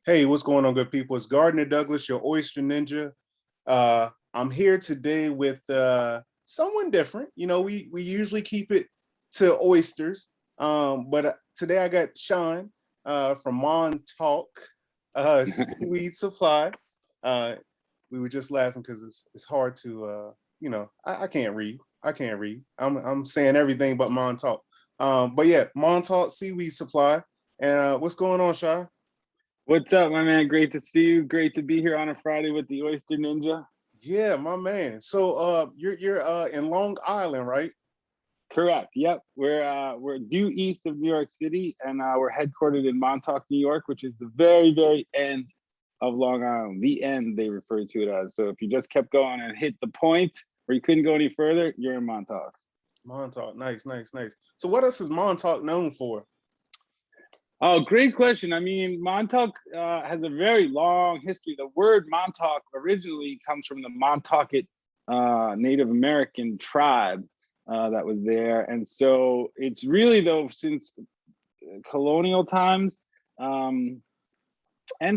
Hey, what's going on, good people? It's Gardner Douglas, your oyster ninja. I'm here today with someone different. We usually keep it to oysters, but today I got Sean from Montauk Seaweed Supply. Uh, we were just laughing because it's hard to I can't read. I can't read. I'm saying everything but Montauk. But yeah, Montauk Seaweed Supply. And what's going on, Sean? What's up, my man? Great to see you. Great to be here on a Friday with the Oyster Ninja. Yeah, my man. So you're in Long Island, right? Correct. Yep. We're due east of New York City, and we're headquartered in Montauk, New York, which is the very end of Long Island. The end, they refer to it as. So if you just kept going and hit the point where you couldn't go any further, you're in Montauk. Montauk, nice, nice, nice. So what else is Montauk known for? Oh, great question. I mean, Montauk has a very long history. The word Montauk originally comes from the Montaukett Native American tribe that was there. And so it's really, though, since colonial times and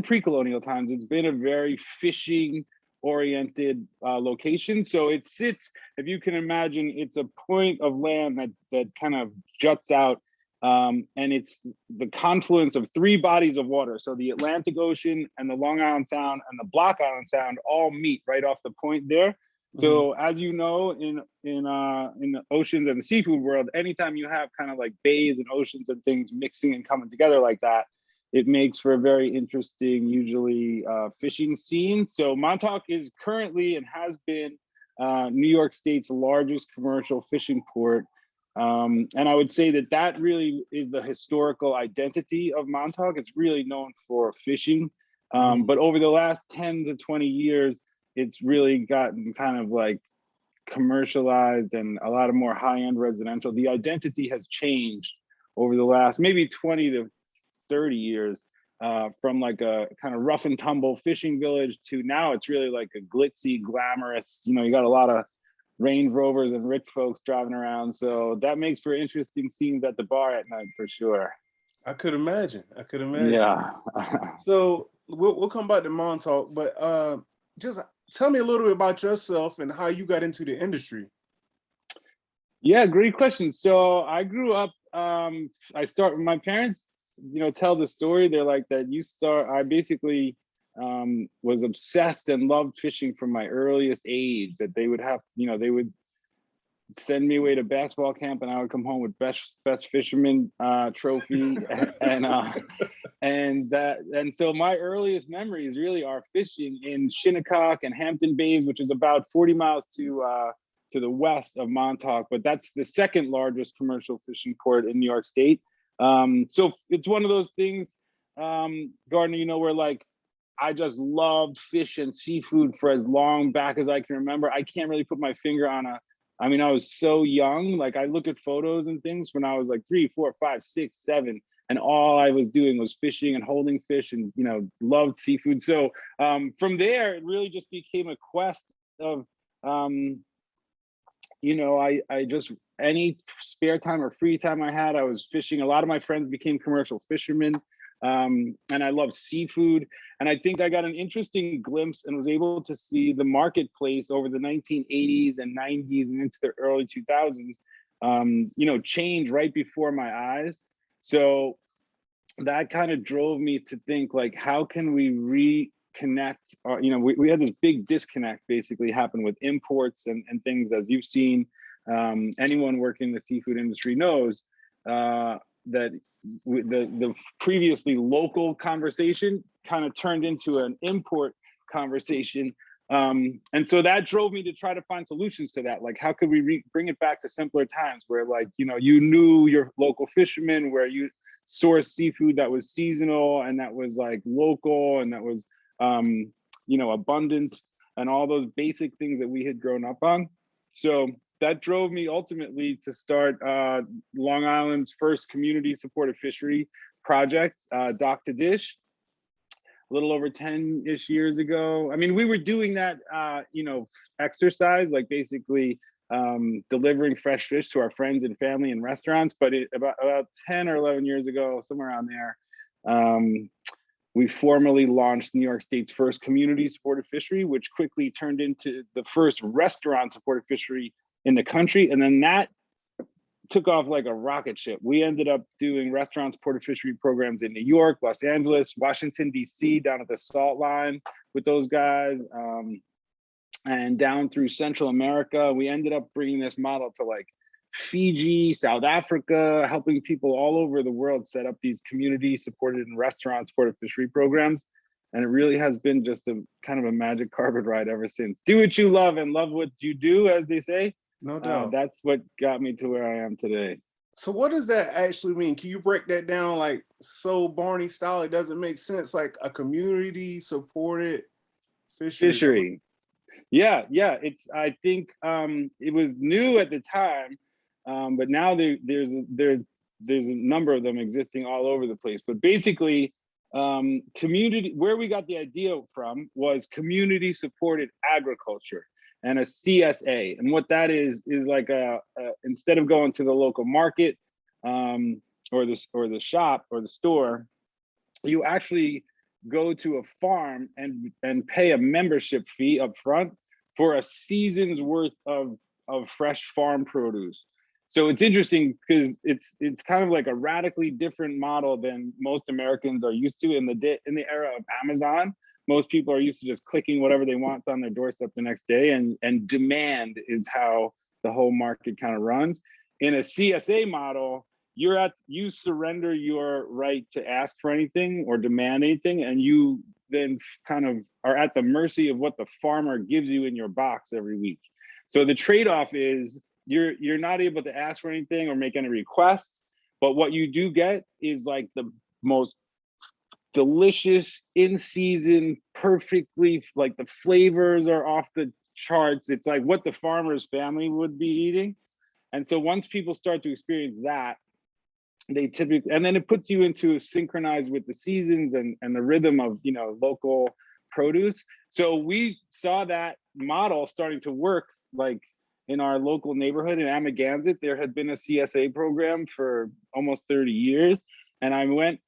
pre-colonial times, it's been a very fishing oriented location. So it sits, if you can imagine, it's a point of land that kind of juts out, and it's the confluence of three bodies of water. So the Atlantic Ocean and the Long Island Sound and the Block Island Sound all meet right off the point there. So as you know, in the oceans and the seafood world, anytime you have kind of like bays and oceans and things mixing and coming together like that, it makes for a very interesting, usually fishing scene. So Montauk is currently and has been New York State's largest commercial fishing port. And I would say that really is the historical identity of Montauk. It's really known for fishing. But over the last 10 to 20 years, it's really gotten kind of like commercialized and a lot of more high-end residential. The identity has changed over the last maybe 20 to 30 years, from like a kind of rough and tumble fishing village to now it's really like a glitzy, glamorous, you got a lot of Range Rovers and rich folks driving around. So that makes for interesting scenes at the bar at night for sure. I could imagine. I could imagine. Yeah. So we'll come back to Montauk, but just tell me a little bit about yourself and how you got into the industry. Yeah, great question. So I grew up, my parents, tell the story. They're like that I basically was obsessed and loved fishing from my earliest age, that they would have, they would send me away to basketball camp and I would come home with best fisherman trophy. And so my earliest memories really are fishing in Shinnecock and Hampton Bays, which is about 40 miles to the west of Montauk, but that's the second largest commercial fishing port in New York State. So it's one of those things, Gardner, where like I just loved fish and seafood for as long back as I can remember. I can't really put my finger on I was so young. Like I look at photos and things when I was like 3, 4, 5, 6, 7, and all I was doing was fishing and holding fish and, loved seafood. So from there, it really just became a quest of, I just, any spare time or free time I had, I was fishing. A lot of my friends became commercial fishermen, and I love seafood. And I think I got an interesting glimpse and was able to see the marketplace over the 1980s and 90s and into the early 2000s, change right before my eyes. So that kind of drove me to think, like, how can we reconnect? We had this big disconnect basically happen with imports and things, as you've seen. Anyone working in the seafood industry knows that the previously local conversation kind of turned into an import conversation. And so that drove me to try to find solutions to that. Like, how could we bring it back to simpler times where, like, you knew your local fishermen, where you source seafood that was seasonal and that was like local and that was, abundant, and all those basic things that we had grown up on. So that drove me ultimately to start Long Island's first community supported fishery project, Dock to Dish, a little over 10-ish years ago. I mean, we were doing that, exercise, like basically delivering fresh fish to our friends and family in restaurants. But about 10 or 11 years ago, somewhere around there, we formally launched New York State's first community supported fishery, which quickly turned into the first restaurant supported fishery in the country. And then that took off like a rocket ship. We ended up doing restaurant supported fishery programs in New York, Los Angeles, Washington, D.C., down at the salt line with those guys, and down through Central America. We ended up bringing this model to like Fiji, South Africa, helping people all over the world set up these community supported and restaurant supported fishery programs. And it really has been just a kind of a magic carpet ride ever since. Do what you love and love what you do, as they say. No doubt. That's what got me to where I am today. So what does that actually mean? Can you break that down like so Barney style? It doesn't make sense, like a community supported fishery. Yeah. It's, I think it was new at the time, but now there's a number of them existing all over the place. But basically, community, where we got the idea from was community supported agriculture and a CSA. And what that is like instead of going to the local market or the shop or the store, you actually go to a farm and pay a membership fee up front for a season's worth of fresh farm produce. So it's interesting because it's kind of like a radically different model than most Americans are used to in the era of Amazon. Most people are used to just clicking whatever they want on their doorstep the next day, and demand is how the whole market kind of runs. In a CSA model, you surrender your right to ask for anything or demand anything, and you then kind of are at the mercy of what the farmer gives you in your box every week. So the trade-off is you're not able to ask for anything or make any requests, but what you do get is like the most delicious in season, perfectly, like the flavors are off the charts. It's like what the farmer's family would be eating. And so once people start to experience that, they typically, and then it puts you into synchronized with the seasons and the rhythm of, you know, local produce. So we saw that model starting to work like in our local neighborhood in Amagansett. There had been a CSA program for almost 30 years. And I went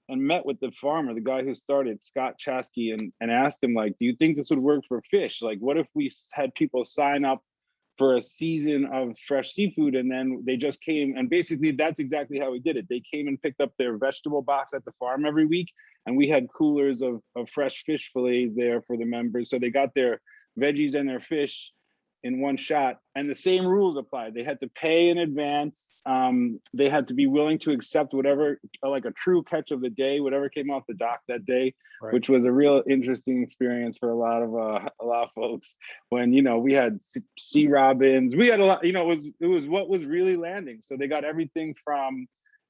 and met with the farmer, the guy who started, Scott Chasky, and asked him, like, do you think this would work for fish? Like, what if we had people sign up for a season of fresh seafood, and then they just came, and basically that's exactly how we did it. They came and picked up their vegetable box at the farm every week, and we had coolers of fresh fish fillets there for the members. So they got their veggies and their fish in one shot, and the same rules applied. They had to pay in advance. They had to be willing to accept whatever, like a true catch of the day, whatever came off the dock that day, right. Which was a real interesting experience for a lot of folks. When, you know, we had sea robins, we had a lot. You know, it was what was really landing. So they got everything from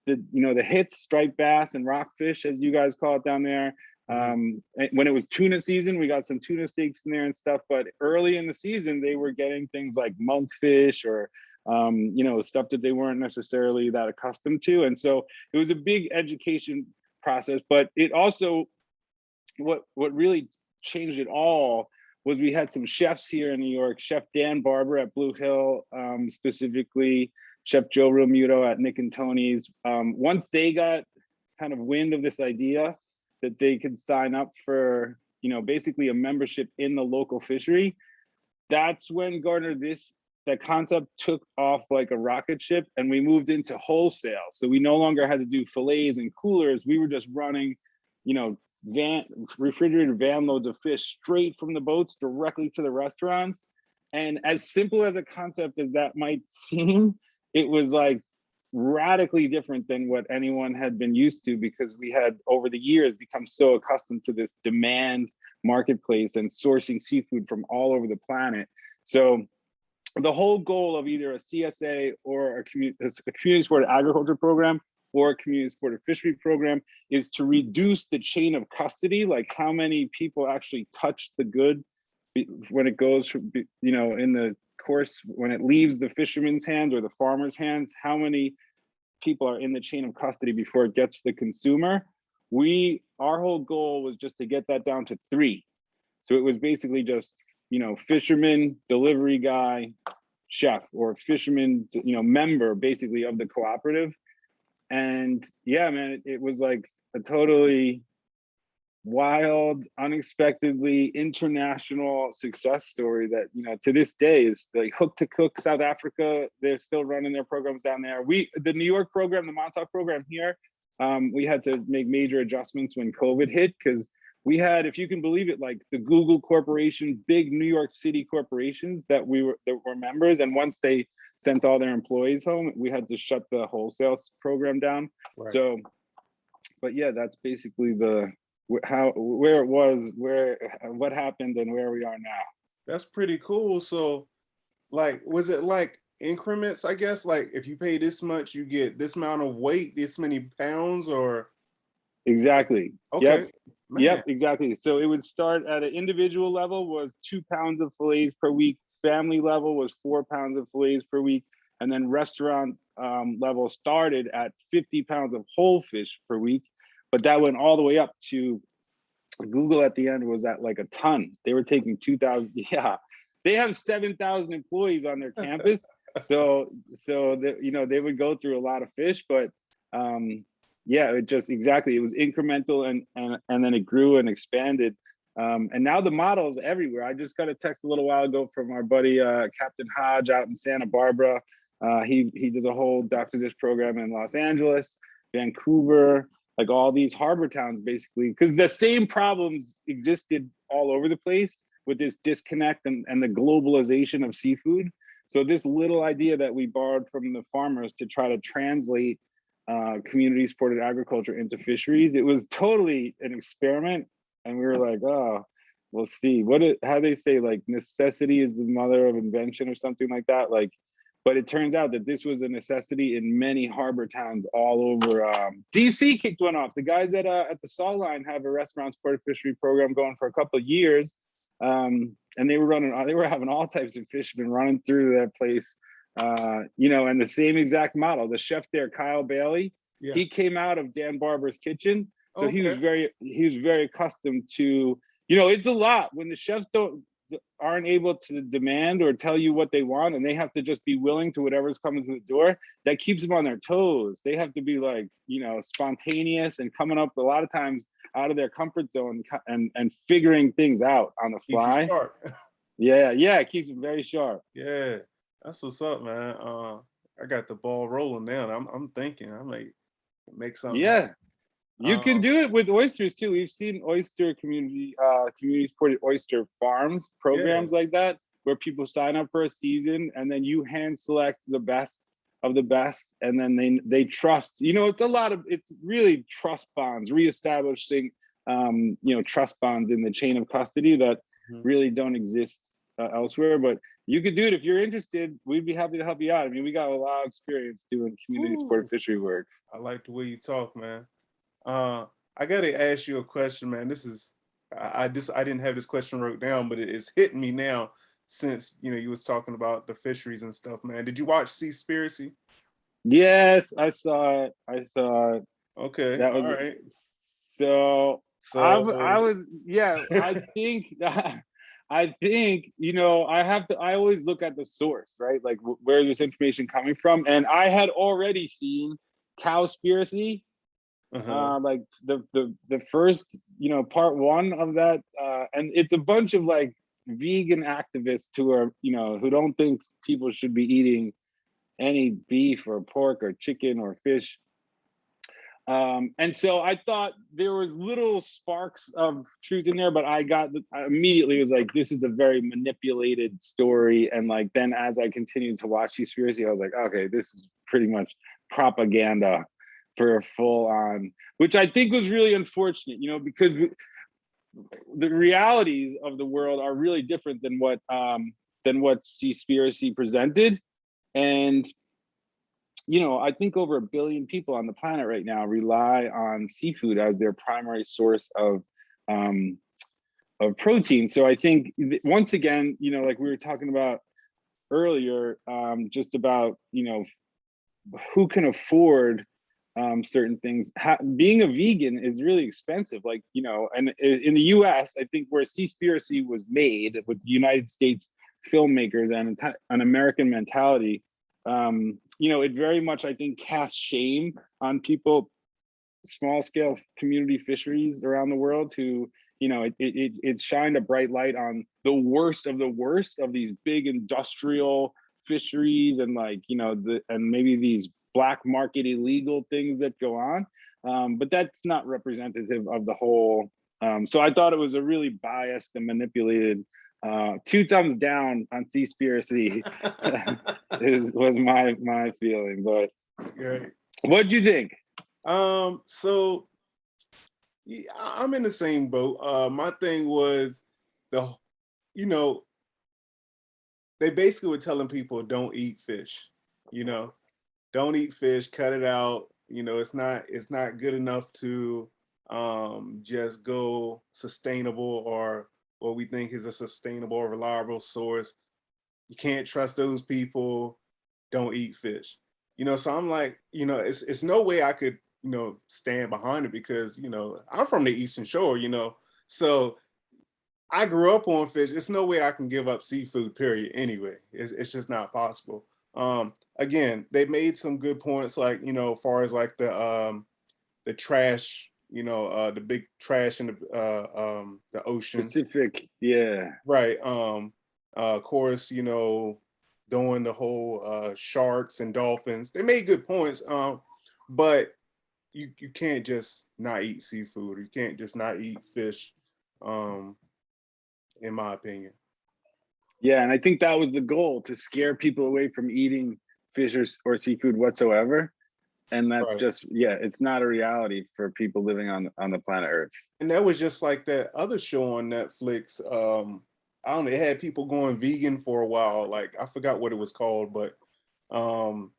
the hits, striped bass and rockfish, as you guys call it down there. When it was tuna season, we got some tuna steaks in there and stuff, but early in the season they were getting things like monkfish or stuff that they weren't necessarily that accustomed to. And so it was a big education process, but it also, what really changed it all was we had some chefs here in New York. Chef Dan Barber at Blue Hill, specifically Chef Joe Romuto at Nick and Tony's. Once they got kind of wind of this idea that they could sign up for, basically a membership in the local fishery, that's when that concept took off like a rocket ship, and we moved into wholesale. So we no longer had to do fillets and coolers. We were just running, refrigerated van loads of fish straight from the boats directly to the restaurants. And as simple as a concept as that might seem, it was like radically different than what anyone had been used to, because we had over the years become so accustomed to this demand marketplace and sourcing seafood from all over the planet. So the whole goal of either a CSA or a community supported agriculture program or a community supported fishery program is to reduce the chain of custody, like how many people actually touch the good when it goes from, in the course, when it leaves the fisherman's hands or the farmer's hands, how many people are in the chain of custody before it gets to the consumer. Our whole goal was just to get that down to 3. So it was basically just, fisherman, delivery guy, chef, or fisherman, member basically of the cooperative. And yeah, man, it was like a totally wild, unexpectedly international success story that, you know, to this day is like Hook to Cook, South Africa. They're still running their programs down there. The New York program, the Montauk program here, we had to make major adjustments when COVID hit, because we had, if you can believe it, like the Google Corporation, big New York City corporations that were members, and once they sent all their employees home, we had to shut the wholesale program down. Right. So, but yeah, that's basically where it was, what happened, and where we are now. That's pretty cool. So, like, was it like increments, I guess? Like, if you pay this much, you get this amount of weight, this many pounds, or? Exactly. Okay. Yep, exactly. So it would start at an individual level was 2 pounds of fillets per week. Family level was 4 pounds of fillets per week. And then restaurant level started at 50 pounds of whole fish per week. But that went all the way up to Google at the end was at like a ton. They were taking 2,000. Yeah, they have 7,000 employees on their campus. So you know, they would go through a lot of fish, but yeah, it just exactly, it was incremental, and then it grew and expanded. And now the model is everywhere. I just got a text a little while ago from our buddy Captain Hodge out in Santa Barbara. He does a whole Dr. Dish program in Los Angeles, Vancouver, like all these harbor towns, basically, because the same problems existed all over the place with this disconnect and the globalization of seafood. So this little idea that we borrowed from the farmers to try to translate community supported agriculture into fisheries, it was totally an experiment. And we were like, oh, we'll see. How they say, like, necessity is the mother of invention or something like that. Like, but it turns out that this was a necessity in many harbor towns all over. DC kicked one off. The guys at the Saw Line have a restaurant supported fishery program going for a couple of years. And they were having all types of fishermen running through that place. You know, and the same exact model. The chef there, Kyle Bailey, he came out of Dan Barber's kitchen. So he was very accustomed to, you know, it's a lot when the chefs aren't able to demand or tell you what they want, and they have to just be willing to whatever's coming to the door. That keeps them on their toes. They have to be, like, you know, spontaneous and coming up a lot of times out of their comfort zone and figuring things out on the fly. Yeah, it keeps them very sharp. Yeah, that's what's up, man. I got the ball rolling now. I'm thinking I might make something. Yeah. You can do it with oysters too. We've seen oyster community supported oyster farms programs like that, where people sign up for a season and then you hand select the best of the best, and then they trust. You know, it's really trust bonds, reestablishing you know, trust bonds in the chain of custody that really don't exist elsewhere. But you could do it if you're interested. We'd be happy to help you out. I mean, we got a lot of experience doing community supported fishery work. I like the way you talk, man. I gotta ask you a question, man. This is I didn't have this question wrote down, but it's hitting me now since, you know, you was talking about the fisheries and stuff, man. Did you watch Cspiricy? Yes, I saw it. Okay, that was all right. So I was I think, you know, I always look at the source, right? Like, where is this information coming from? And I had already seen Cowspiracy. Like the first, you know, part one of that, and it's a bunch of, like, vegan activists who are, you know, who don't think people should be eating any beef or pork or chicken or fish. And so I thought there was little sparks of truth in there, but I immediately was like, this is a very manipulated story. And, like, then as I continued to watch Cspiracy, I was like, okay, this is pretty much propaganda for a full on, which I think was really unfortunate, you know, because the realities of the world are really different than what Cspiracy presented. And, you know, I think over 1 billion people on the planet right now rely on seafood as their primary source of protein. So I think, once again, you know, like we were talking about earlier, just about, you know, who can afford certain things. Being a vegan is really expensive, like, you know, and in the US, I think where Cspiracy was made with United States filmmakers and an American mentality, you know, it very much, I think, casts shame on people small scale community fisheries around the world who, you know, it shined a bright light on the worst of these big industrial fisheries and, like, you know, and maybe these black market illegal things that go on. But that's not representative of the whole. So I thought it was a really biased and manipulated. 2 thumbs down on Cspiricy was my feeling. But Right. what'd you think? So yeah, I'm in the same boat. My thing was you know, they basically were telling people don't eat fish, you know, don't eat fish, cut it out. You know, it's not good enough to just go sustainable or what we think is a sustainable or reliable source. You can't trust those people. Don't eat fish. You know, so I'm like, you know, it's no way I could, you know, stand behind it because, you know, I'm from the Eastern Shore, you know, so I grew up on fish. It's no way I can give up seafood, period. Anyway, it's just not possible. Again, they made some good points, like, you know, as far as like the trash, you know, the big trash in the ocean. Pacific, yeah. Right. Of course, you know, doing the whole sharks and dolphins. They made good points. But you can't just not eat seafood. You can't just not eat fish. Um, in my opinion. Yeah, and I think that was the goal, to scare people away from eating fish or seafood whatsoever. And that's Right. just, yeah, it's not a reality for people living on the planet Earth. And that was just like that other show on Netflix. I don't know, it had people going vegan for a while. Like I forgot what it was called, but um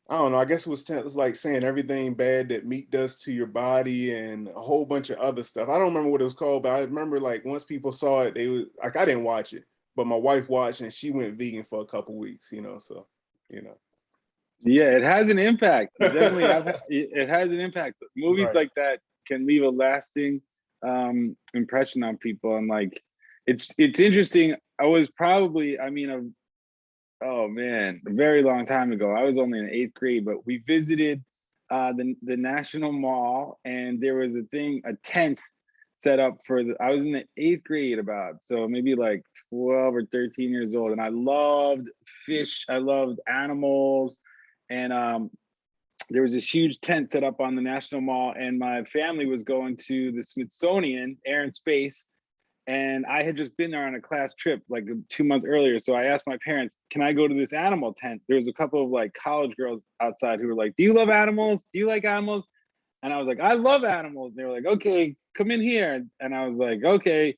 I don't know. I guess it was like saying everything bad that meat does to your body and a whole bunch of other stuff. I don't remember what it was called, but I remember like once people saw it, they was like, I didn't watch it, but my wife watched and she went vegan for a couple weeks, you know. So, you Yeah, it has an impact. It definitely, know. it has an impact. Movies Right. like that can leave a lasting impression on people. And like, it's interesting. I was probably, I mean, oh man, a very long time ago. I was only in 8th grade, but we visited the National Mall, and there was a tent set up for I was in the 8th grade, about, so maybe like 12 or 13 years old, and I loved fish. I loved animals, and there was this huge tent set up on the National Mall, and my family was going to the Smithsonian Air and Space, and I had just been there on a class trip like 2 months earlier. So I asked my parents, "Can I go to this animal tent?" There was a couple of like college girls outside who were like, "Do you love animals? Do you like animals?" And I was like, "I love animals." And they were like, "Okay, come in here." And I was like, "Okay."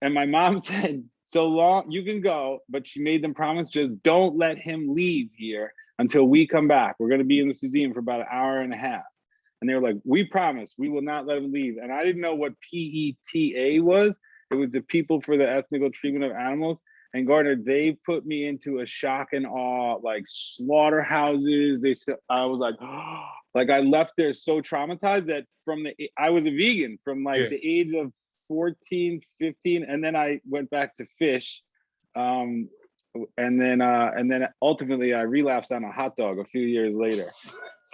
And my mom said, "So long, you can go," but she made them promise, just don't let him leave here until we come back. We're going to be in this museum for about an hour and a half. And they were like, "We promise, we will not let him leave." And I didn't know what PETA was. It was the People for the Ethical Treatment of Animals. And Gardner, they put me into a shock and awe, like slaughterhouses. They said, I was like, oh, like I left there so traumatized that I was a vegan from like Yeah. the age of 14, 15, and then I went back to fish. Um, and then ultimately I relapsed on a hot dog a few years later.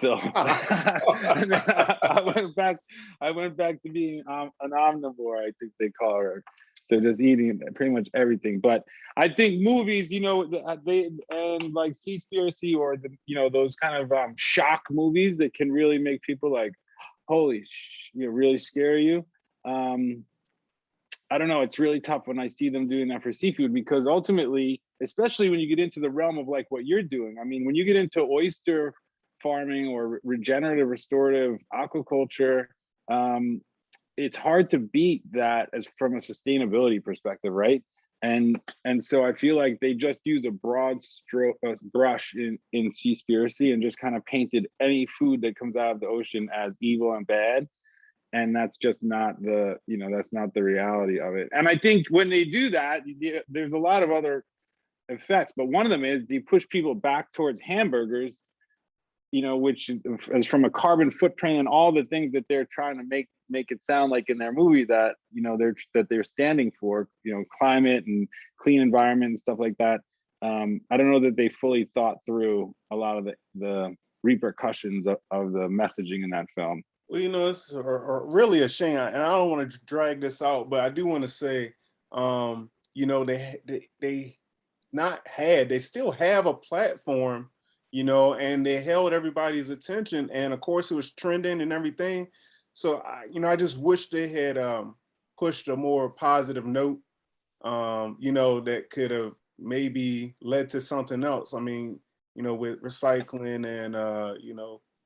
So and then I went back to being an omnivore, I think they call her. So just eating pretty much everything. But I think movies, you know, they and like Cspiracy, or those kind of shock movies that can really make people like, holy really scare you. I don't know. It's really tough when I see them doing that for seafood, because ultimately, especially when you get into the realm of like what you're doing, I mean, when you get into oyster farming or regenerative, restorative aquaculture, it's hard to beat that as from a sustainability perspective, right? And so I feel like they just use a broad stroke brush in Cspiracy and just kind of painted any food that comes out of the ocean as evil and bad, and that's just not that's not the reality of it. And I think when they do that, there's a lot of other effects, but one of them is they push people back towards hamburgers, which is from a carbon footprint and all the things that they're trying to make it sound like in their movie that they're standing for, climate and clean environment and stuff like that. I don't know that they fully thought through a lot of the repercussions of the messaging in that film. Well, it's really a shame, and I don't want to drag this out, but I do want to say, they still have a platform, and they held everybody's attention, and of course it was trending and everything. So I just wish they had pushed a more positive note, that could have maybe led to something else. I mean, with recycling and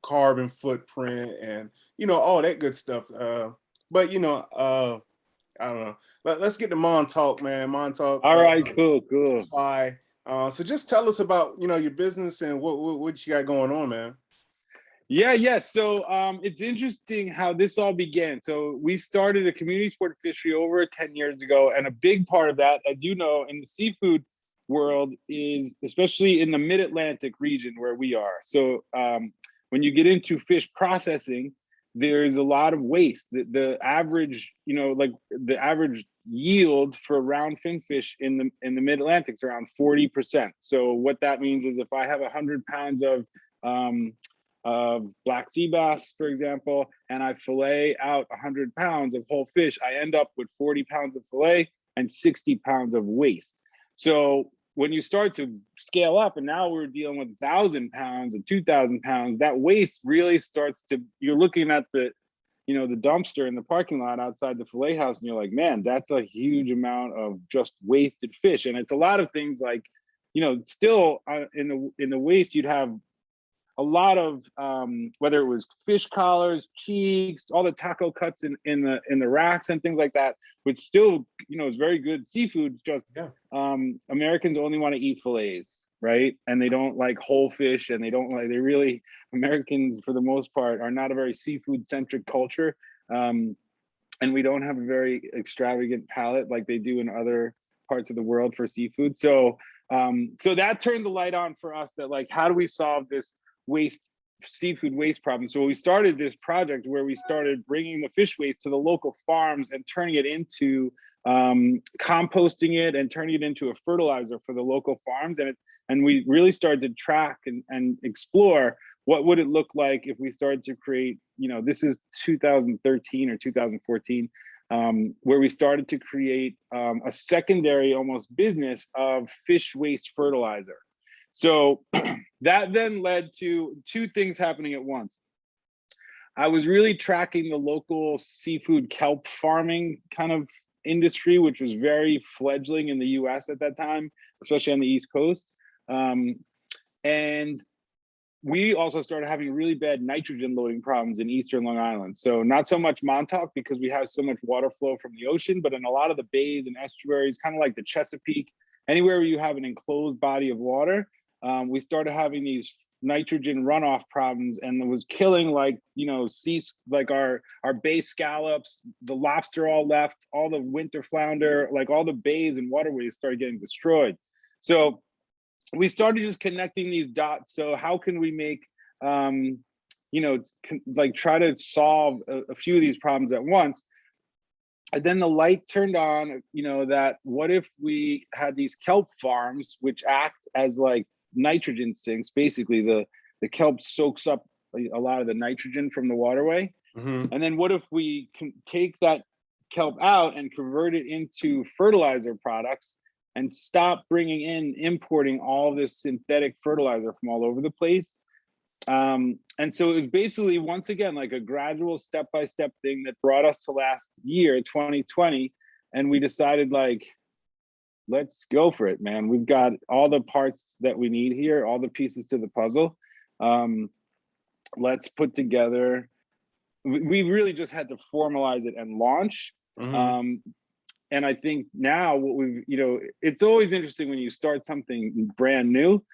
carbon footprint and all that good stuff. But I don't know. Let's get to Montauk, man. Montauk All right, cool. Supply. So just tell us about your business and what you got going on, man. Yeah. So it's interesting how this all began. So we started a community sport fishery over 10 years ago. And a big part of that, as you know, in the seafood world is, especially in the mid-Atlantic region where we are. So when you get into fish processing, there's a lot of waste. The average, the average yield for round fin fish in the mid-Atlantic is around 40%. So what that means is if I have 100 pounds of black sea bass, for example, and I fillet out 100 pounds of whole fish, I end up with 40 pounds of fillet and 60 pounds of waste. So when you start to scale up, and now we're dealing with 1,000 pounds and 2,000 pounds, that waste really starts to, you're looking at the dumpster in the parking lot outside the fillet house, and you're like, man, that's a huge amount of just wasted fish. And it's a lot of things like, still in the waste, you'd have a lot of whether it was fish collars, cheeks, all the taco cuts in the racks and things like that, which still is very good seafood. It's just Americans only want to eat fillets, right? And they don't like whole fish, and Americans for the most part are not a very seafood centric culture, and we don't have a very extravagant palate like they do in other parts of the world for seafood. So that turned the light on for us, that like, how do we solve this seafood waste problem? So we started this project where we started bringing the fish waste to the local farms and turning it into composting it and turning it into a fertilizer for the local farms. And we really started to track and explore what would it look like if we started to create, this is 2013 or 2014, where we started to create a secondary almost business of fish waste fertilizer. So that then led to two things happening at once. I was really tracking the local seafood kelp farming kind of industry, which was very fledgling in the US at that time, especially on the East Coast. And we also started having really bad nitrogen loading problems in Eastern Long Island. So not so much Montauk because we have so much water flow from the ocean, but in a lot of the bays and estuaries, kind of like the Chesapeake, anywhere where you have an enclosed body of water, we started having these nitrogen runoff problems, and it was killing like our bay scallops, the lobster all left, all the winter flounder, like all the bays and waterways started getting destroyed. So we started just connecting these dots. So how can we make try to solve a few of these problems at once? And then the light turned on, that what if we had these kelp farms which act as like nitrogen sinks. Basically the kelp soaks up a lot of the nitrogen from the waterway. Mm-hmm. And then what if we can take that kelp out and convert it into fertilizer products and stop importing all this synthetic fertilizer from all over the place? And so it was basically, once again, like a gradual step-by-step thing that brought us to last year, 2020. And we decided, like, let's go for it, man. We've got all the parts that we need here, all the pieces to the puzzle. Let's put together, we really just had to formalize it and launch. Mm-hmm. And I think now what we've, it's always interesting when you start something brand new.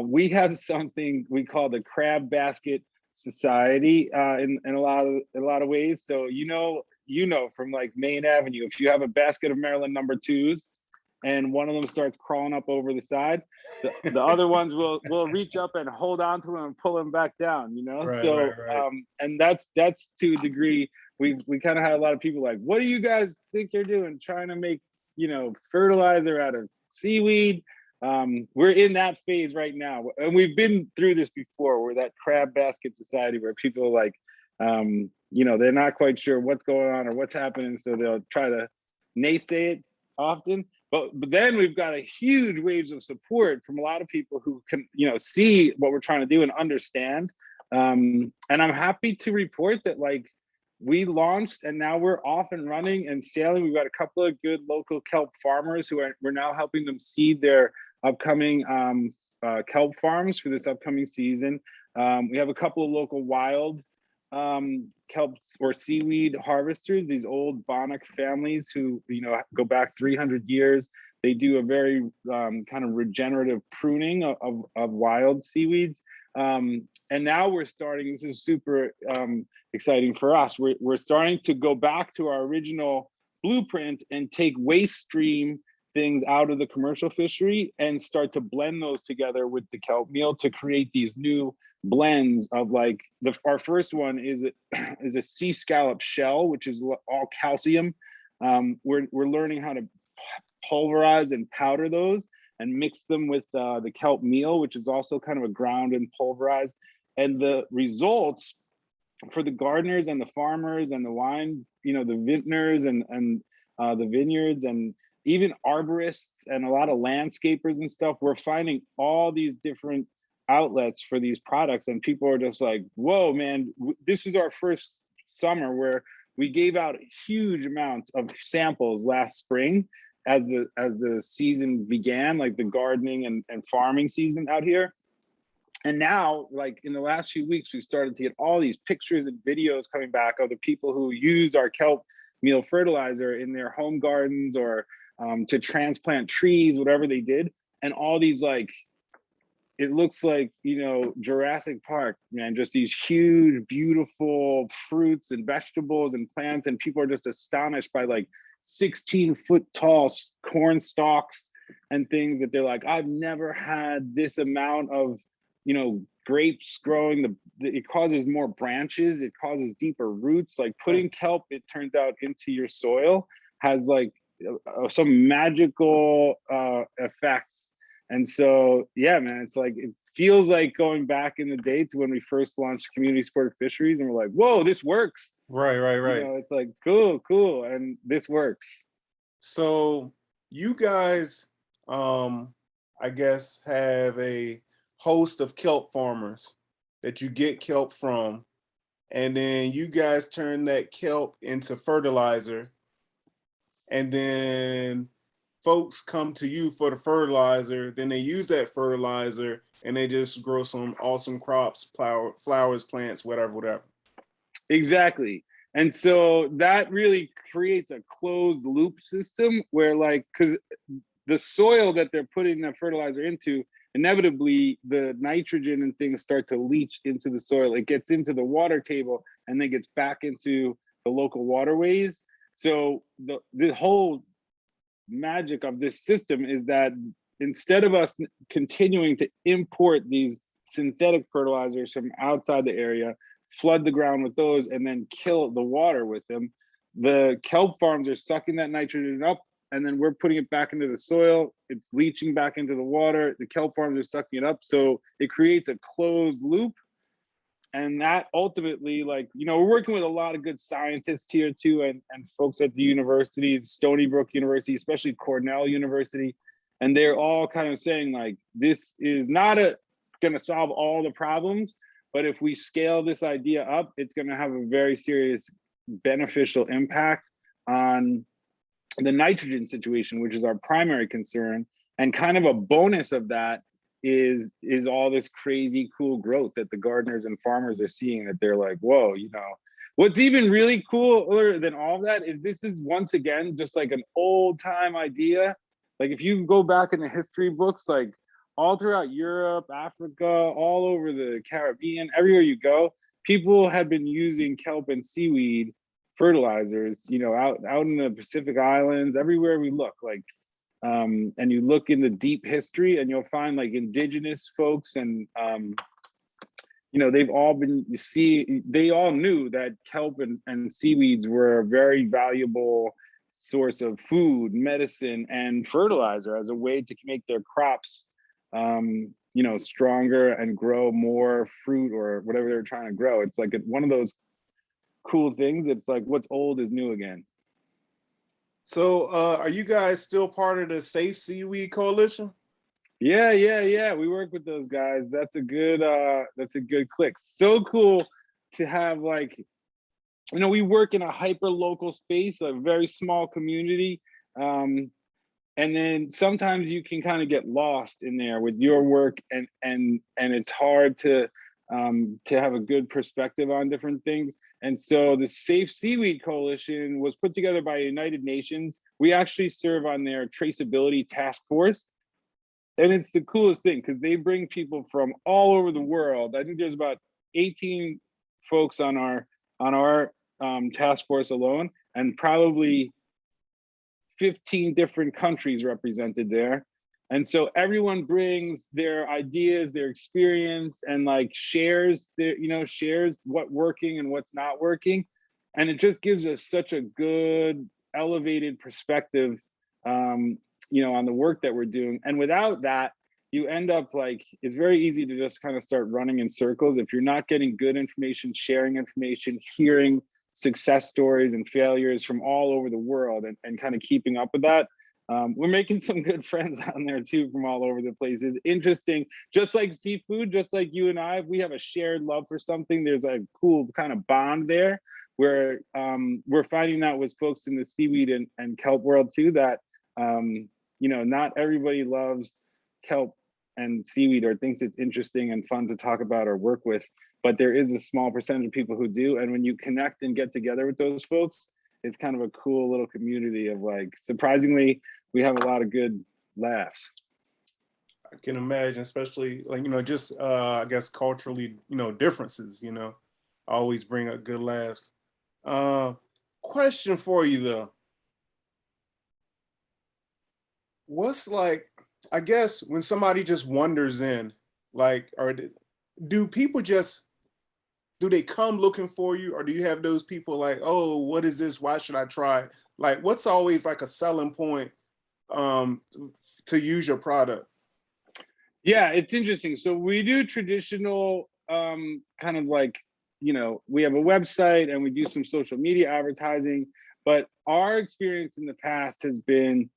We have something we call the Crab Basket Society in a lot of ways. So, from like Main Avenue, if you have a basket of Maryland number 2s, and one of them starts crawling up over the side, the other ones will reach up and hold on to him and pull him back down, Right, so right. And that's to a degree, we kind of had a lot of people like, what do you guys think you're doing, trying to make fertilizer out of seaweed? we're in that phase right now, and we've been through this before. We're that crab basket society where people are like, they're not quite sure what's going on or what's happening, so they'll try to naysay it often. But then we've got a huge waves of support from a lot of people who can, see what we're trying to do and understand. And I'm happy to report that like we launched and now we're off and running and sailing. We've got a couple of good local kelp farmers we're now helping them seed their upcoming kelp farms for this upcoming season. We have a couple of local wild kelp or seaweed harvesters, these old Montauk families who go back 300 years. They do a very kind of regenerative pruning of wild seaweeds. And now we're starting, this is super exciting for us. We're starting to go back to our original blueprint and take waste stream things out of the commercial fishery and start to blend those together with the kelp meal to create these new blends of like our first one is a sea scallop shell, which is all calcium. We're learning how to pulverize and powder those and mix them with the kelp meal, which is also kind of a ground and pulverized. And the results for the gardeners and the farmers and the wine, the vintners and the vineyards and even arborists and a lot of landscapers and stuff, we're finding all these different outlets for these products, and people are just like, whoa, man, this was our first summer where we gave out huge amounts of samples last spring as the season began, like the gardening and farming season out here. And now, like in the last few weeks, we started to get all these pictures and videos coming back of the people who used our kelp meal fertilizer in their home gardens or to transplant trees, whatever they did. And all these, like, it looks like, Jurassic Park, man, just these huge, beautiful fruits and vegetables and plants. And people are just astonished by like 16-foot tall corn stalks and things that they're like, I've never had this amount of, grapes growing. It causes more branches. It causes deeper roots. Like putting kelp, it turns out, into your soil has like some magical effects. And so, yeah, man, it's like, it feels like going back in the day to when we first launched community supported fisheries and we're like, whoa, this works. Right. It's like, cool. And this works. So you guys, I guess, have a host of kelp farmers that you get kelp from, and then you guys turn that kelp into fertilizer, and then folks come to you for the fertilizer, then they use that fertilizer and they just grow some awesome crops, flowers, plants, whatever. Exactly. And so that really creates a closed loop system where, like, because the soil that they're putting the fertilizer into, inevitably the nitrogen and things start to leach into the soil. It gets into the water table and then gets back into the local waterways. So the whole magic of this system is that instead of us continuing to import these synthetic fertilizers from outside the area, flood the ground with those, and then kill the water with them, the kelp farms are sucking that nitrogen up, and then we're putting it back into the soil. It's leaching back into the water. The kelp farms are sucking it up. So it creates a closed loop. And that ultimately, like, we're working with a lot of good scientists here too, and folks at the university, Stony Brook University, especially Cornell University. And they're all kind of saying, like, this is not going to solve all the problems, but if we scale this idea up, it's going to have a very serious beneficial impact on the nitrogen situation, which is our primary concern. And kind of a bonus of that is all this crazy cool growth that the gardeners and farmers are seeing, that they're like, whoa, what's even really cooler than all of that is this is, once again, just like an old time idea. Like if you go back in the history books, like all throughout Europe, Africa, all over the Caribbean, everywhere you go, people had been using kelp and seaweed fertilizers, out in the Pacific Islands, everywhere we look, like, and you look in the deep history and you'll find like indigenous folks and, they've all been, they all knew that kelp and seaweeds were a very valuable source of food, medicine, and fertilizer as a way to make their crops, stronger and grow more fruit or whatever they're trying to grow. It's like one of those cool things. It's like what's old is new again. So are you guys still part of the Safe Seaweed Coalition? Yeah. We work with those guys. That's a good click. So cool to have, like, we work in a hyper local space, a very small community. And then sometimes you can kind of get lost in there with your work, and it's hard to have a good perspective on different things. And so the Safe Seaweed Coalition was put together by United Nations. We actually serve on their traceability task force. And it's the coolest thing because they bring people from all over the world. I think there's about 18 folks on our task force alone, and probably 15 different countries represented there. And so everyone brings their ideas, their experience, and like shares what's working and what's not working. And it just gives us such a good elevated perspective, on the work that we're doing. And without that, you end up like, it's very easy to just kind of start running in circles if you're not getting good information, sharing information, hearing success stories and failures from all over the world, and kind of keeping up with that. We're making some good friends on there too from all over the place. It's interesting, just like seafood, just like you and I, if we have a shared love for something, there's a cool kind of bond there where we're finding that with folks in the seaweed and kelp world too, that not everybody loves kelp and seaweed or thinks it's interesting and fun to talk about or work with, but there is a small percentage of people who do. And when you connect and get together with those folks, it's kind of a cool little community of, like, surprisingly, we have a lot of good laughs. I can imagine, especially like, just I guess culturally, differences, always bring up good laughs. Question for you though. What's like, I guess when somebody just wanders in, like, or do people do they come looking for you, or do you have those people like, oh, what is this? Why should I try? Like, what's always like a selling point to use your product? Yeah, it's interesting. So we do traditional kind of like, we have a website and we do some social media advertising, but our experience in the past has been,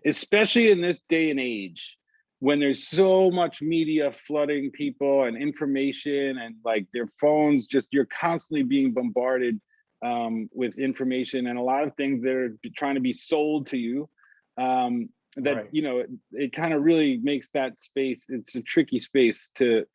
especially in this day and age, when there's so much media flooding people and information, and like their phones, just, you're constantly being bombarded with information and a lot of things that are trying to be sold to you, that Right. it kind of really makes that space, it's a tricky space to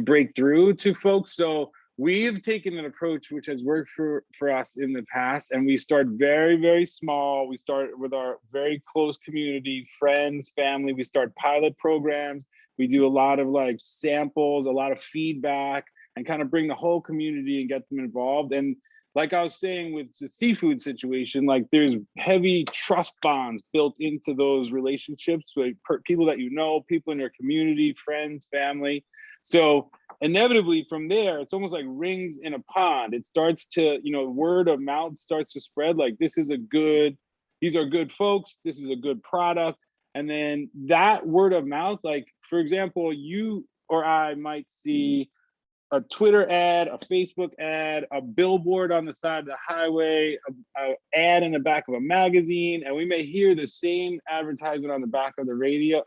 break through to folks. So we have taken an approach which has worked for us in the past, and we start very, very small. We start with our very close community, friends, family. We start pilot programs. We do a lot of like samples, a lot of feedback, and kind of bring the whole community and get them involved. And like I was saying with the seafood situation, like there's heavy trust bonds built into those relationships with people that people in your community, friends, family. So inevitably from there, it's almost like rings in a pond. It starts to, word of mouth starts to spread, like these are good folks, this is a good product. And then that word of mouth, like, for example, you or I might see a Twitter ad, a Facebook ad, a billboard on the side of the highway, a ad in the back of a magazine, and we may hear the same advertisement on the back of the radio,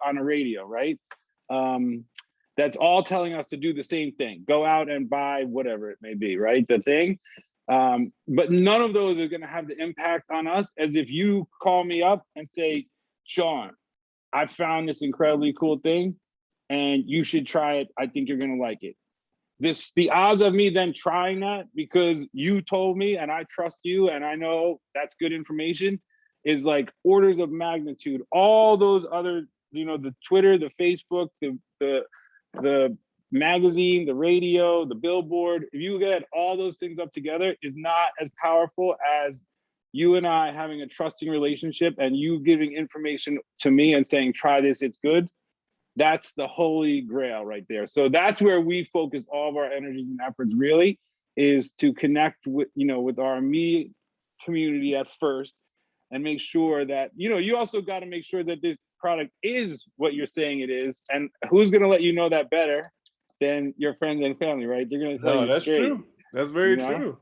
right? That's all telling us to do the same thing. Go out and buy whatever it may be, right? The thing. But none of those are going to have the impact on us as if you call me up and say, Sean, I found this incredibly cool thing and you should try it. I think you're going to like it. The odds of me then trying that because you told me and I trust you and I know that's good information is like orders of magnitude. All those other, the Twitter, the Facebook, the magazine, the radio, the billboard, if you get all those things up together, is not as powerful as you and I having a trusting relationship and you giving information to me and saying, try this, it's good. That's the holy grail right there. So that's where we focus all of our energies and efforts, really, is to connect with, with our immediate community at first, and make sure that, you also got to make sure that this product is what you're saying it is. And who's going to let you know that better than your friends and family, right? They're going to tell No, you that's straight, true. That's you very know? true.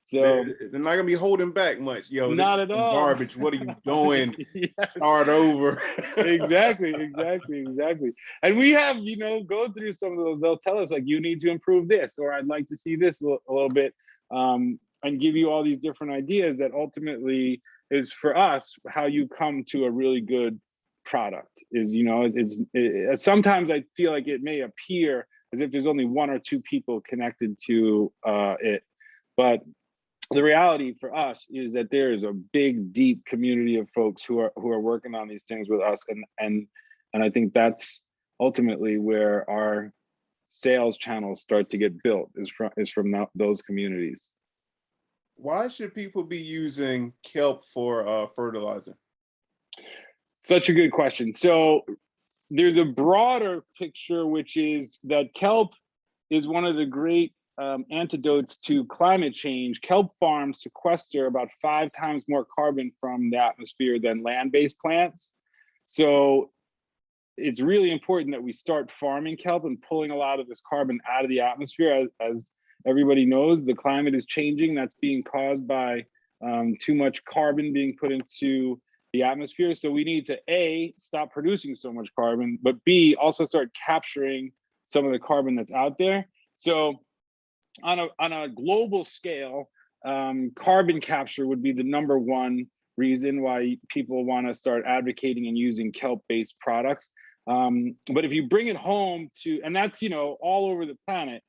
So They're not gonna be holding back much. Yo, this not is at some all. garbage. What are you doing? Yes. Start over. Exactly. And we have, go through some of those. They'll tell us like, you need to improve this, or I'd like to see this a little bit, and give you all these different ideas that ultimately is for us how you come to a really good product. Is sometimes I feel like it may appear as if there's only one or two people connected to it, but the reality for us is that there is a big, deep community of folks who are working on these things with us, and I think that's ultimately where our sales channels start to get built, is from those communities. Why should people be using kelp for fertilizer? Such a good question. So there's a broader picture, which is that kelp is one of the great antidotes to climate change. Kelp farms sequester about 5 times more carbon from the atmosphere than land-based plants. So it's really important that we start farming kelp and pulling a lot of this carbon out of the atmosphere. As everybody knows, the climate is changing. That's being caused by too much carbon being put into the atmosphere. So we need to A, stop producing so much carbon, but B, also start capturing some of the carbon that's out there. So on a global scale, carbon capture would be the #1 reason why people want to start advocating and using kelp-based products. But if you bring it home to, and that's, all over the planet,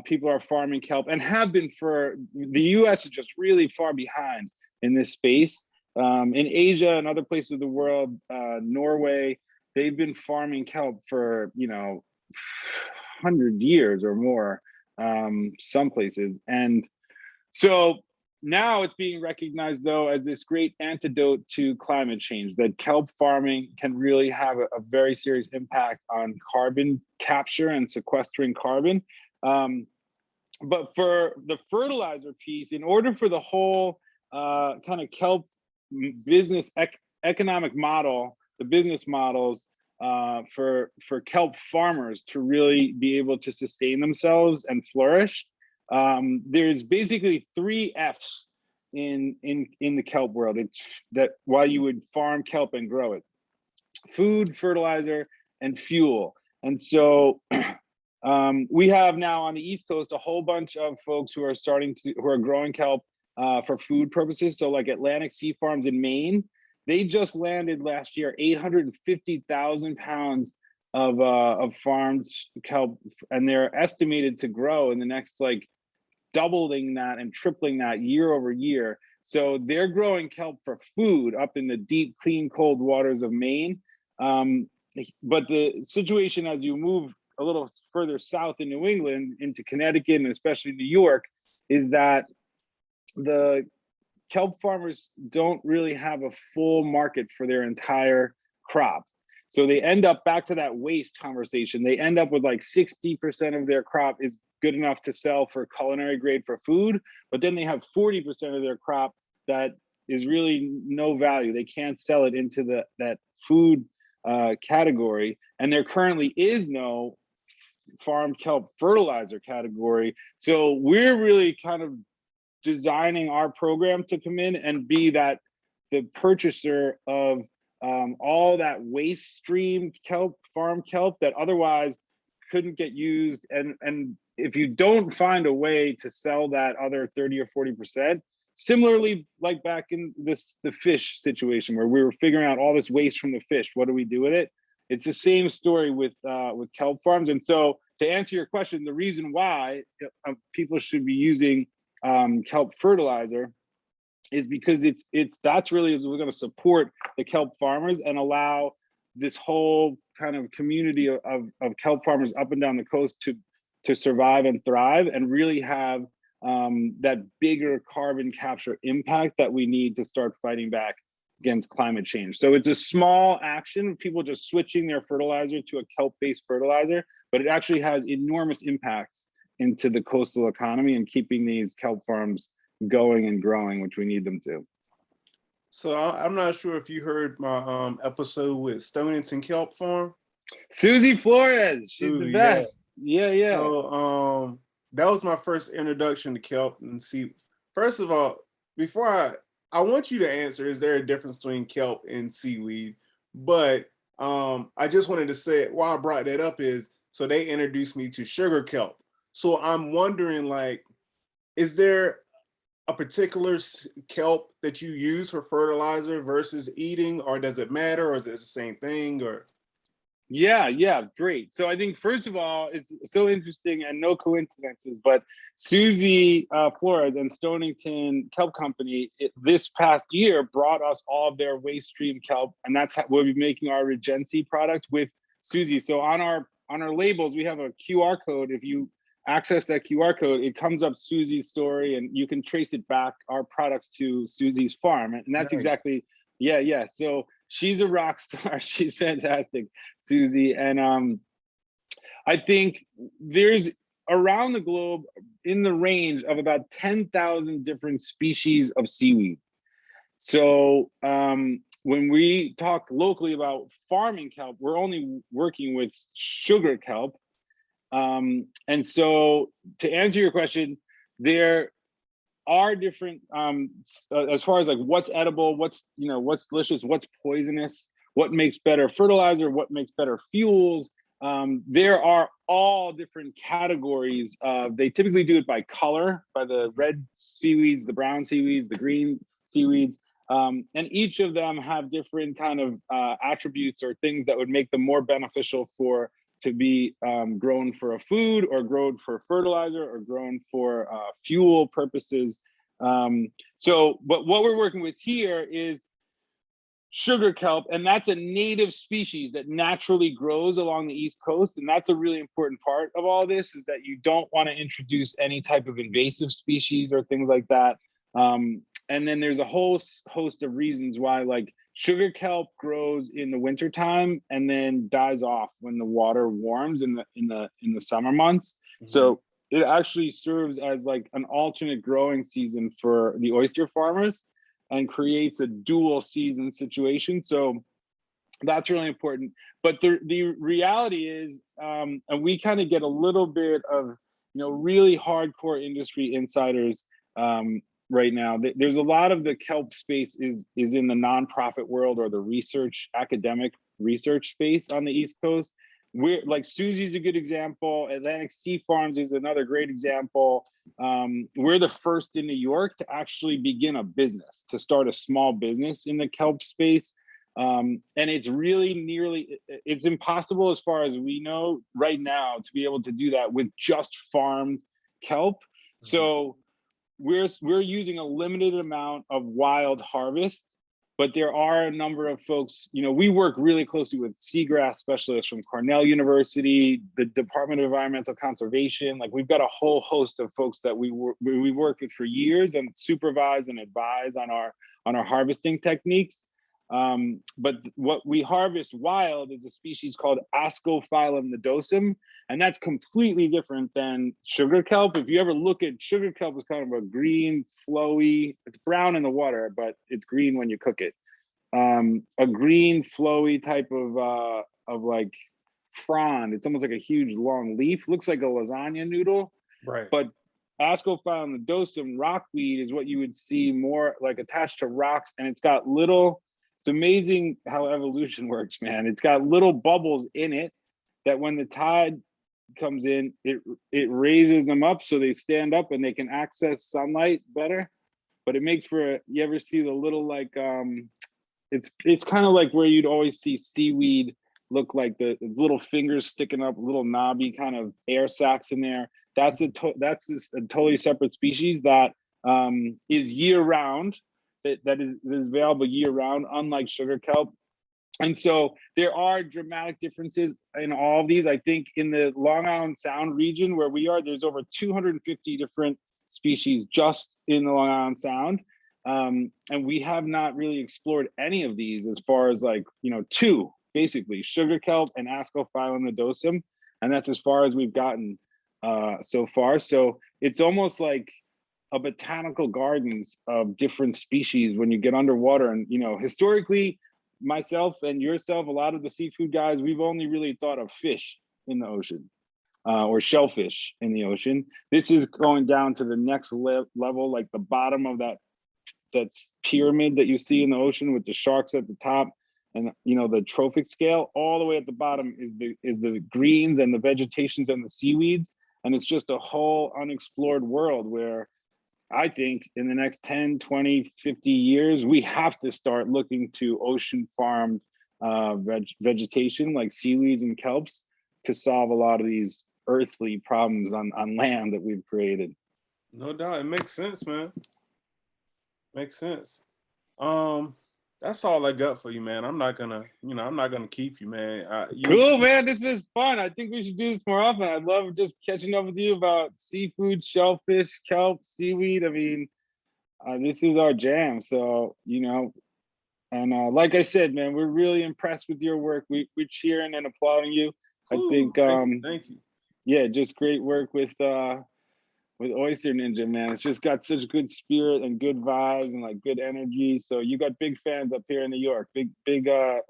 people are farming kelp and have been for, the US is just really far behind in this space. In Asia and other places of the world, Norway, they've been farming kelp for, 100 years or more, some places. And so now it's being recognized, though, as this great antidote to climate change, that kelp farming can really have a very serious impact on carbon capture and sequestering carbon. But for the fertilizer piece, in order for the whole kind of kelp business economic model, the business models for kelp farmers to really be able to sustain themselves and flourish, there's basically 3 F's in the kelp world. It's that why you would farm kelp and grow it: food, fertilizer, and fuel. And so we have now on the East Coast a whole bunch of folks who are growing kelp for food purposes. So like Atlantic Sea Farms in Maine, they just landed last year 850,000 pounds of farmed kelp, and they're estimated to grow in the next, like, doubling that and tripling that year over year. So they're growing kelp for food up in the deep, clean, cold waters of Maine. But the situation as you move a little further south in New England into Connecticut and especially New York is that the kelp farmers don't really have a full market for their entire crop. So they end up back to that waste conversation. They end up with like 60% of their crop is good enough to sell for culinary grade for food, but then they have 40% of their crop that is really no value. They can't sell it into that food category. And there currently is no farmed kelp fertilizer category. So we're really kind of designing our program to come in and be the purchaser of all that waste stream kelp, farm kelp that otherwise couldn't get used. And if you don't find a way to sell that other 30 or 40%, similarly, like back in the fish situation where we were figuring out all this waste from the fish, what do we do with it? It's the same story with kelp farms. And so to answer your question, the reason why people should be using kelp fertilizer is because that's really, we're going to support the kelp farmers and allow this whole kind of community of kelp farmers up and down the coast to survive and thrive and really have that bigger carbon capture impact that we need to start fighting back against climate change. So it's a small action, people just switching their fertilizer to a kelp-based fertilizer, but it actually has enormous impacts into the coastal economy and keeping these kelp farms going and growing, which we need them to. So I'm not sure if you heard my episode with Stonington Kelp Farm. Susie Flores, she's the Ooh, yeah. best. Yeah, yeah. So that was my first introduction to kelp. And see, first of all, before I want you to answer, is there a difference between kelp and seaweed? But I just wanted to say why I brought that up is so they introduced me to sugar kelp. So I'm wondering, like, is there a particular kelp that you use for fertilizer versus eating, or does it matter, or is it the same thing? Or Yeah, yeah, great. So I think first of all, it's so interesting and no coincidences, but Susie Flores and Stonington Kelp Company this past year brought us all of their waste stream kelp, and that's how we'll be making our Regency product with Susie. So on our labels, we have a QR code. If you access that QR code, it comes up Susie's story, and you can trace it back our products to Susie's farm, and that's nice. exactly yeah, yeah. So she's a rock star. She's fantastic, Susie. And I think there's around the globe in the range of about 10,000 different species of seaweed. So when we talk locally about farming kelp, we're only working with sugar kelp. And so to answer your question, there are different as far as like what's edible, what's what's delicious, what's poisonous, what makes better fertilizer, what makes better fuels. There are all different categories. They typically do it by color, by the red seaweeds, the brown seaweeds, the green seaweeds, and each of them have different kind of attributes or things that would make them more beneficial for to be grown for a food or grown for fertilizer or grown for fuel purposes. But what we're working with here is sugar kelp, and that's a native species that naturally grows along the East Coast. And that's a really important part of all this, is that you don't want to introduce any type of invasive species or things like that. And then there's a whole host of reasons why, like sugar kelp grows in the wintertime and then dies off when the water warms in the summer months. Mhm. So it actually serves as like an alternate growing season for the oyster farmers and creates a dual season situation. So that's really important. But the reality is, and we kind of get a little bit of really hardcore industry insiders right now. There's a lot of the kelp space is in the nonprofit world or the research, academic research space on the East Coast. We're like Susie's a good example. Atlantic Sea Farms is another great example. We're the first in New York to actually begin a business, to start a small business in the kelp space. And it's really it's impossible, as far as we know right now, to be able to do that with just farmed kelp. Mhm. So we're using a limited amount of wild harvest, but there are a number of folks, we work really closely with seagrass specialists from Cornell University, the Department of Environmental Conservation. Like we've got a whole host of folks that we worked with for years and supervise and advise on our harvesting techniques. But what we harvest wild is a species called Ascophyllum nodosum, and that's completely different than sugar kelp. If you ever look at sugar kelp, it's kind of a green, flowy, it's brown in the water, but it's green when you cook it. A green, flowy type of like frond. It's almost like a huge long leaf, looks like a lasagna noodle. Right. But Ascophyllum nodosum rockweed is what you would see more like attached to rocks, and it's got little. It's amazing how evolution works, man. It's got little bubbles in it that when the tide comes in, it raises them up so they stand up and they can access sunlight better. But it makes for you ever see the little like it's kind of like where you'd always see seaweed look like its little fingers sticking up, little knobby kind of air sacs in there. That's a totally separate species that is year round. That is available year round, unlike sugar kelp. And so there are dramatic differences in all of these. I think in the Long Island Sound region where we are, there's over 250 different species just in the Long Island Sound. And we have not really explored any of these as far as like, two, basically, sugar kelp and Ascophyllum nodosum. And that's as far as we've gotten so far. So it's almost like a botanical gardens of different species when you get underwater. And, you know, historically, myself and yourself, a lot of the seafood guys, we've only really thought of fish in the ocean, or shellfish in the ocean. This is going down to the next level, like the bottom of that's pyramid that you see in the ocean with the sharks at the top, and, you know, the trophic scale. All the way at the bottom is the greens and the vegetations and the seaweeds. And it's just a whole unexplored world where I think in the next 10, 20, 50 years, we have to start looking to ocean farmed vegetation like seaweeds and kelps to solve a lot of these earthly problems on land that we've created. No doubt. It makes sense, man. Makes sense. That's all I got for you, man. I'm not gonna keep you, man. Cool, man. This was fun. I think we should do this more often. I love just catching up with you about seafood, shellfish, kelp, seaweed. I mean, this is our jam. So, you know, and like I said, man, we're really impressed with your work. We're cheering and applauding you. Cool. I think, thank you. Yeah, just great work with Oyster Ninja, man. It's just got such good spirit and good vibes and like good energy. So you got big fans up here in New York, big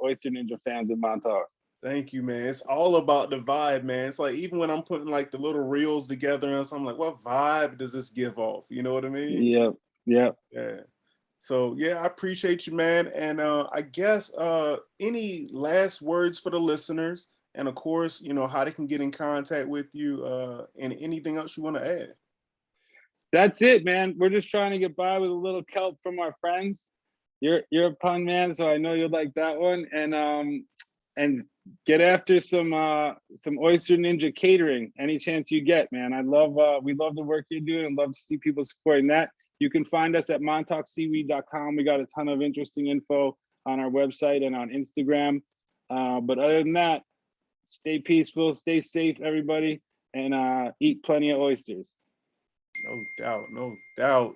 Oyster Ninja fans in Montauk. Thank you, man. It's all about the vibe, man. It's like even when I'm putting like the little reels together and so I'm like, what vibe does this give off? You know what I mean? Yep. Yeah. So yeah, I appreciate you, man. And I guess any last words for the listeners, and of course, you know, how they can get in contact with you, and anything else you want to add. That's it, man. We're just trying to get by with a little kelp from our friends. You're a pun man, so I know you'll like that one. And get after some Oyster Ninja catering any chance you get, man. We love the work you're doing and love to see people supporting that. You can find us at montaukseaweed.com. We got a ton of interesting info on our website and on Instagram. But other than that, stay peaceful, stay safe, everybody, and eat plenty of oysters. No doubt, no doubt.